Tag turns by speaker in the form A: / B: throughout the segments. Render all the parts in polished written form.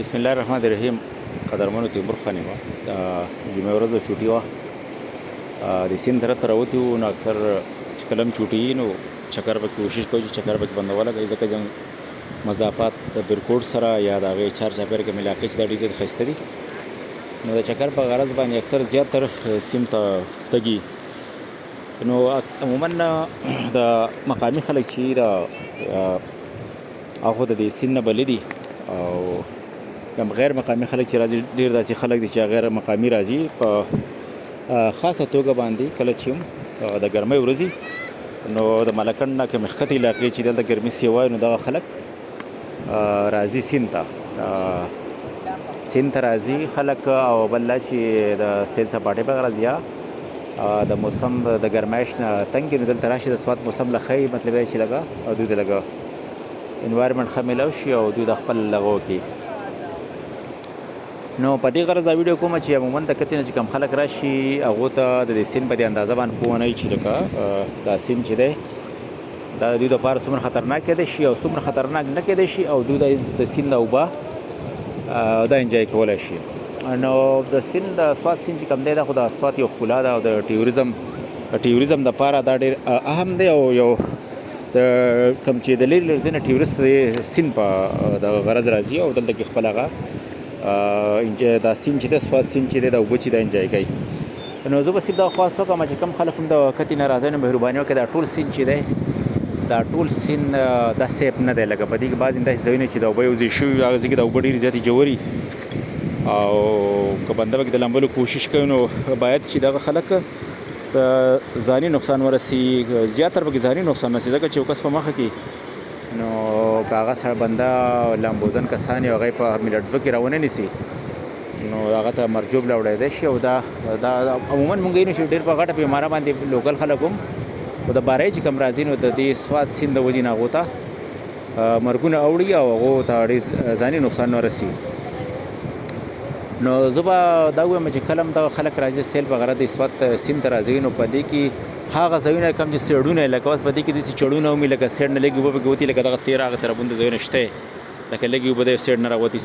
A: بسم الله الرحمن الرحیم. قدرمنو تیمور خانې وه د جمعې ورځ چوټي وه د سیند طرف ته راوتي وو. نو اکثر چې کله هم چوټي وي نو چکر به کوشش کوي چې چکر به بندوله کوي، ځکه زموږ مضافات د بیرکوټ سره یا د هغې چار چاپېره کې علاقې چې دا ډېر زیات ښایسته دي. نو د چکر په غرض باندې اکثر زیاتر سیند ته تږي. نو عموما د مقامي خلک چې هغو د دې سیند نه بلې دي، او کوم غیر مقامي خلک چې راځي، ډېر داسې خلک دي چې غیر مقامي راځي په خاصه توګه باندې کله چې هم د ګرمۍ ورځې نو د ملکنډ نه کومې ښکته علاقې چې دلته ګرمي سیوا وي، نو دغه خلک راځي سیند ته راځي خلک. او بل دا چې د سیل سپاټې په غرض یا د موسم د ګرمایش نه تنګ نو دلته راشي، د سوات موسم له ښه مطلب دی چې لږه دوی ته لږه انوایرمنټ ښه میلاو شي او دوی د خپل لغو کې. نو په دې غرض دا ویډیو کومه چې عموما د کتې نه چې کوم خلک راشي هغو ته د دې سیند په دې اندازه باندې پوه نه وي چې لکه دا سیند چې دی دا د دوی دپاره څومره خطرناک کیدی شي او څومره خطرناک نه کیدی شي، او دوی د سیند اوبه دا انجوی کولی شي. نو د سیند د سوات سیند چې کوم دی دا خو د سوات یو ښکلا ده، او د ټیوریزم دپاره دا ډېر اهم دی. او یو د کوم چې د لرې لرې ځای نه ټیورست د سیند په دغه غرض راځي او دلته کې خپل هغه دا سیند چې دی سوات سیند چې دی دا اوبه چې دا انجوی کوي. نو زه به صرف دغه خواست وکړم چې کوم خلک هم د کتې نه راځئ نو مهرباني وکړئ دا ټول سیند چې دی دا ټول سیند دا سیف نه دی. لکه په دې کې بعضې داسې ځایونه چې د اوبه یو ځای شوي هغه ځای کې د اوبه ډېرې زیاتې ژورې، او که بنده پکې د لامبلو کوشش کوي نو باید چې دغه خلک ځاني نقصان ورسي، زیاتره پکې ځاني نقصان رسي، ځکه چې یو کس په مخه کې نو که هغه سره بنده لامبوزن کسان یو هغه په ملت دوه کې راونه نیسي نو هغه ته مرجوب له وړی دی شي. او دا عموما مونږ یې نشو ډېر په غټه بیماره باندې لوکل خلک هم خو د بارۍ چې کوم راځي نو د دې سوات سیند د وجې نه هغو ته مرګونه اوړي او هغو ته ډېر ځاني نقصان نه رسي. نو زه به دا ووایم چې کله هم دغه خلک راځي سیل په غرض د سوات سیند ته راځي نو په دې کې هغه ځایونه کوم چې سیډونه لکه اوس په دې کې داسې چړونه ومي لکه سیډ نه لږې اوبه پکې وتي، لکه دغه تېره هغه طرفونه ځایونه شته لکه لږې اوبه د سیډ نه راوتي،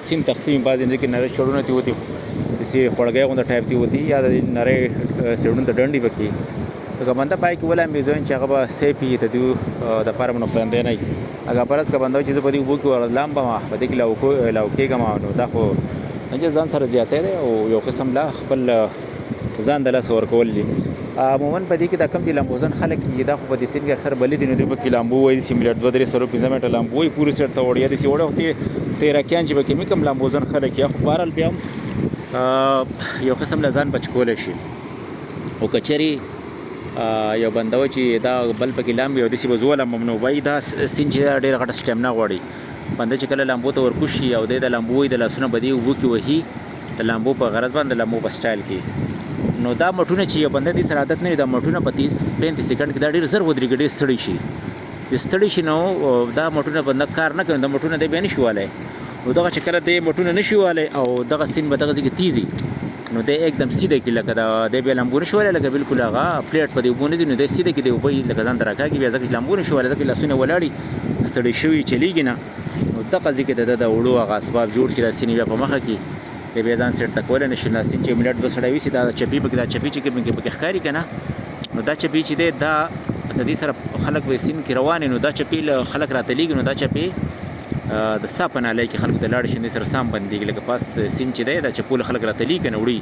A: سیند تقسیم بعضې ځای کې نری چړونه ترې وتي، داسې خوړګۍ غونده ټایپ ترې وتي، یا د نری سیډونو ته ډنډې پکې که بنده پای کې ولامبي ځایونه چې هغه به سیف وي د دوی دپاره به نقصان دی نه وي. هغه پرس که بنده وایي چې زه په دې اوبو کې لامبم په دې کې لاو کېږم نو دا خو ځان سره زیاتی دی او یو قسم لا خپل ځان د لاسه ورکول دي. عموما په دې کې دا کوم چې لامبوزن خلک دي دا خو په دې سیند کې اکثر بلې دي، نو دوی پکې لامبو وایي داسې ملت 2 3 سره 15 منټه لامبو وایي پورې سیټ ته وړي، یا داسې وړه تیراکیان چې پکې مې کوم لامبوزن خلک یا خو بهرحال بیا هم یو قسم له ځان بچ کولی شي. او که چېرې یو بنده و چې دا بل پکې لامبي او داسې به زه ولامبم نو وایي دا سیند چې دا ډېره غټه سټیمنا غواړي. بنده چې کله لامبو ته ورکوز شي او دی د لامبو وایي د لاسونه به دې اوبو کې وهي د لامبو په غرض باندې د لامبو په سټایل کې. نو دا مټونه چې یو بنده دې سره عادت نه وي دا مټونه په 30-35 سیکنډ کې دا ډېر زر ودرېږي، ډېر ستړی شي. چې ستړی شي نو دا مټونه بنده کار نه کوي، دا مټونه دی بیا نه شي والی. نو دغه چې کله دی مټونه نه شي والی او دغه سیند به دغه ځای کې تیز وي نو دی एकदम سیده کې لکه دی بیا لامبو نه شي والی، لکه بالکل هغه پلیټ په دې اوبو نه ځي نو دی سیده کې دی اوبه لکه ځان ته راکاږي بیا ځکه چې لامبو نه شي والی، ځکه لاسونه ولاړي ستړی شوي چلیږي نه. نو دغه ځای کې د وړو هغه اسباب جوړ کړي دا سیند بیا په مخه کې دی بیا ځان سیټ ته کولی نه شي. ناستین چې ملت به سړی ویسي دا چپي پکې دا چپي چې پکې ښکاري که نه نو دا چپي چې دی دا د دې سره خلک به سیند کې روان نو دا چپي له خلک راتلیږي نو دا چپي د سا په نالۍ کې خلکو ته لاړ شي نو دې سره سام بندېږي، لکه پاس سیند چې دی دا چپو له خلک راتلیږي که نه وړي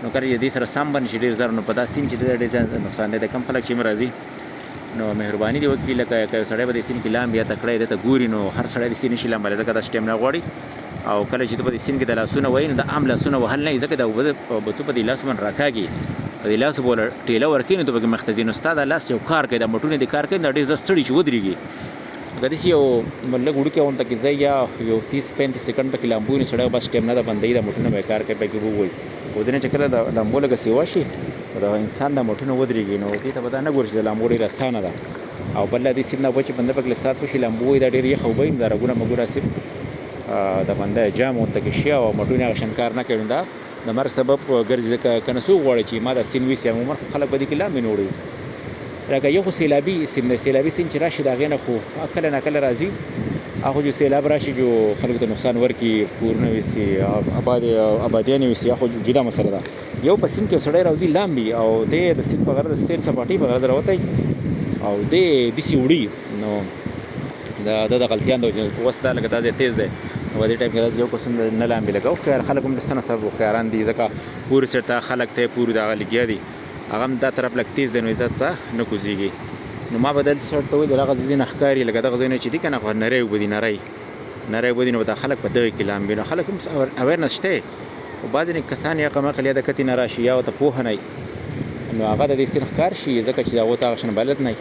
A: نو کله چې دې سره سام بند شي ډېر زر نو په دا سیند چې دی ډېر زیات نقصان دی. د کم خلک چې هم راځي نو مهرباني دې وکړي لکه که یو سړی به دې سیند کې لامبي یا تکړه یې دې ته ګوري نو هر سړی دې سیند نشي لامبلی، ځکه دا سټیمنا غواړي. او کله چې ته په دې سیند کې د لاسونه وایي نو د عام لاسونه وهل نه وي، ځکه دا اوبه تو په دې لاسو باندې راکاږي، په دې لاسو به ټېله ورکوي نو ته پکې مخته ځي نو ستا دا لاس یو کار کوي، دا مټونه دې کار کوي دا ډېر زر ستړي شي ودرېږي. که داسې یو لږ وړوکې غونته کې ځای یا یو 30-35 سیکنډ پکې لامبو نو سړی بس ټیمنا د بندوي دا مټونه به یې کار کوي پکې ووایي. خو دې نه چې کله د لامبو لږه سیوا شي نو د انسان دا مټونه ودرېږي نو دې ته به دا نه ګوري چې د لامبو ډېره اسانه ده. او بل دې سیند نه اوبه چې بنده پکې لږ ساعت وشي لامبو وایي دا ډېر یخ اوبه وي نو دا رګونه مګوره صرف د بنده جام ورته کې شي او مټونه هغه شان کار نه کوي نو دا د مرګ سبب ګرځي. ځکه که نه څوک غواړي چې ما دا سیند ویسي عموما خلک به دې کې لامبي نه وړي. لکه یو خو سیلابي سیند چې راشي د هغې نه خو کله ناکله راځي هغه جو سیلاب راشي جو خلکو ته نقصان ورکړي کورونه ویسي آبادیانې ویسي هغه جدا مسله ده. یو په سیند کې سړی راوځي لامبي او دی د سیند په غره د سیل سپاټۍ په غره راوتی او دی داسې وړي نو د غلطیان د وجې اوس دا لکه دا ځای تیز دی نو په دې ټایم کې داسې یو کس هم نه لامبي لګه هوښیار خلک هم د څه نه سبب هوښیاران دي ځکه پورې سایډ ته خلک ته پورې د هغه لګیا دي هغه هم دا طرف لږ تیز دی نو دا ته نه کوزېږي نو ما به دلته سایډ ته وویل هغه ځای نه ښکاري لکه دغه ځایونه چې دي که نه خو نری اوبه دي نری اوبه دي نو دا خلک په دغې کې لامبي نو خلک هم اویرنس شته خو بعضې کسان یا قمقل یا د کتې نه راشي یا ورته پوهه نه نو هغه د دې سیند ښکار شي ځکه چې هغو ته هغه شان بلد نه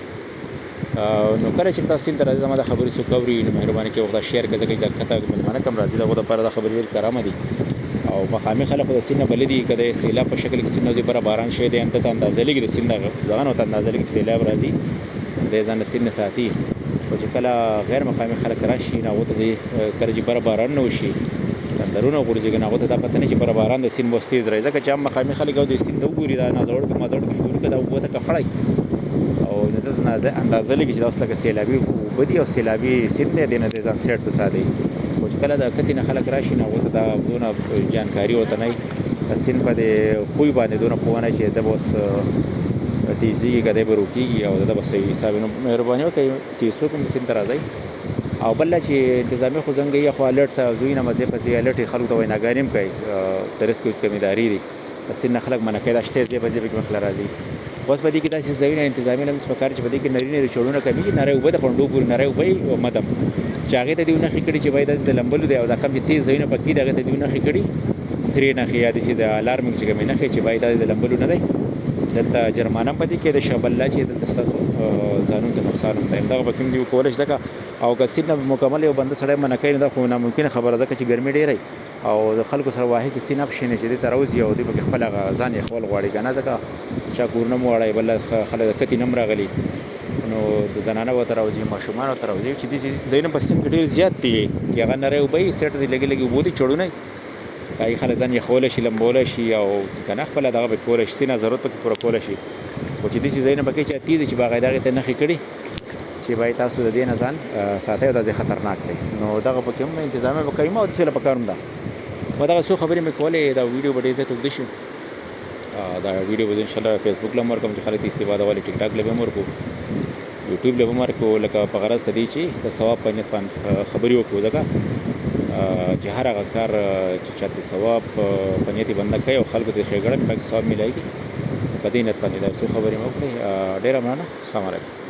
A: نو کله چې تاسو سیند ته راځئ زما دا خبرې څوک اوري نو مهرباني کوئ هغه شیر کړئ ځکه چې دا کته مېلمانه کم راځي د هغو دپاره دا خبرې ډېر کرامه دي او مقامي خلک خو د سیند نه بلد دي که د سیلاب په شکل کې سیند نه ځي بره باران شوی دی هم ته اندازه لږي د سیند دغه نه ورته اندازه لږي سیلاب راځي دی ځان د سیند نه ساتي خو چې کله غیر مقامي خلک راشي نو هغو ته د کله چې بره باران نه وشي تندرونه غورځېږي نو هغو ته دا پته نه چې بره باران د سیند اوس تیز راځي ځکه چې هم مقامي خلک او د سیند ته وګوري دا نازوړ کې مازوړ کې شروع کړه دا اوبو ته ککړی او نو ته اندازه لګي چې دا اوس لکه سیلابي اوبه دي او سیلابي سیند دی دې نه دی ځان سیټ ته ساتي خو چې کله د کتې نه خلک راشي نو هغو ته دا دونه جانکاري ورته نه وي د سیند په دې خوی باندې دونه پوه نه چې ده به اوس تیزېږي که دی به روکېږي او د ده به صحیح حساب وي نو مهرباني وکړئ چې څوک هم سیند ته راځئ او بل چې انتظامي خو زنګ یې خو الرټ ته ځوی نه مزې پسې الرټ یې خلکو ته ویناګانې هم کوي د رسک کمیداري دي د سیند نه خلک منع کوي دا شته ځای په ځای پکې مخله راځي اوس په دې کې داسې ځایونه انتظامي لمس پکار چې په دې کې نري نري چړونه کمیږي نری اوبه د پنډو پورې نری اوبه او مدم چې هغې ته دې نښې کړي چې باید داسې د لمبلو دی او دا کم چې تیز ځایونه پکې دي هغې ته دې نښې کړي سرې نښې یا داسې د الارمنګ چې کومې نښې چې باید داسې د لمبلو نه دی دلته جرمانه هم په دې کې د شابله چې دلته ستاسو ځانونو ته نقصان هم دی همدغه به کوم دي وکولی شي ځکه او که سیند نه مکمل یو بنده سړی منع کوي نو دا خو ناممکنه خبره ځکه چې ګرمي ډېری او د خلکو سره واحد سیند پشینې چې دې ته راوځي او دوی پکې خپل هغه ځان یخول غواړي که نه ځکه چا کورونه هم وړی بل خلک د کتې نه هم راغلي نو د زنانه ورته راوځي ماشومان ورته راوځي چې دې ځایونه په سیند کې ډېر زیات دي چې هغه نری اوبه یي سیټ دي لږې لږې اوبه دي چړونه یي هغې خلک ځان یخولی شي لمبولی شي او که نه خپله دغه به کولی شي سیند ضرورت پکې پوره کولی شي خو چې داسې ځایونه پکې چې تیز چې باغې دغې ته نښې کړي چې باید تاسو د دې نه ځان ساتئ او دا ځای خطرناک دی نو دغه پکې هم انتظامي به کوي او داسې له پکار هم ده ما دغه څو خبرې مې کولې دا ویډیو به ډېر زیات اوږده شي دا ویډیو به زه انشاءالله فیسبوک له هم ورکړم چې خلک دې استفاده والي ټیک ټاک له به هم ورکړو یوټیوب له به هم ورکړو لکه په غرض ته دی چې د ثواب په نیت باندې خبرې وکړو ځکه چې هر هغه کار چې چاته ثواب په نیت یې بنده کوي او خلکو ته ښېګړه پکې ثواب میلایږي په دې نیت باندې دا څو خبرې مې وکړې ډېره مننه السلام علیکم